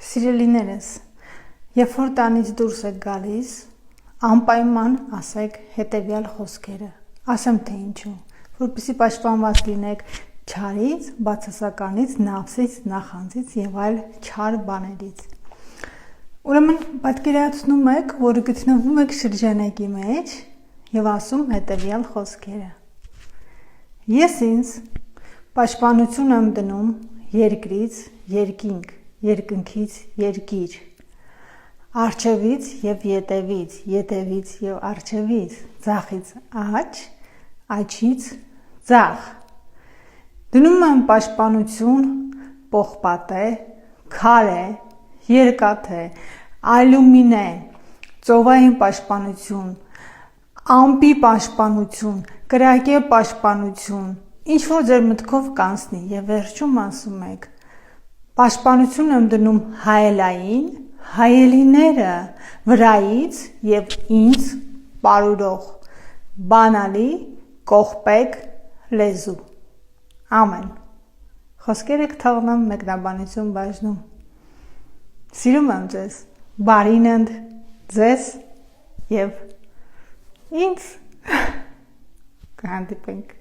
Սիրելիներս, երբ որ տանից դուրս եք գալիս, անպայման ասեք հետևյալ խոսքերը, ասեմ թե ինչու, որպեսզի պաշտպանված լինեք չարից, բացասականից, նավսից, նախանձից եւ այլ չար բաներից։ Ուրեմն պատկերացնում եք, որ գտնվում եք շրջանակի մեջ եւ ասում հետևյալ խոսքերը. Ես ինձ պաշտպանություն եմ դնում երկրից երկինք, երկնքից երկիր, առջևից եւ ետևից, ետևից եւ առջևից, ձախից աջ, աջից ձախ։ Դնում եմ պաշտպանություն պողպատե, քարե, երկաթե, ալյումինե, ծովային պաշտպանություն, ամպի պաշտպանություն, կրակե պաշտպանություն, ինչ որ ձեր մտքով կանցնի եւ վերջում ասում եք պաշտպանություն եմ դնում հայելային, հայելիները վրայից եւ ինձ պարուրող բանալի կողպեկ լեզու։ Ամեն։ Խոսքերը կթողնեմ մեկնաբանություն բաժնում։ Սիրում եմ ձեզ, բարին ընդ ձեզ եւ ինձ կհանդիպենք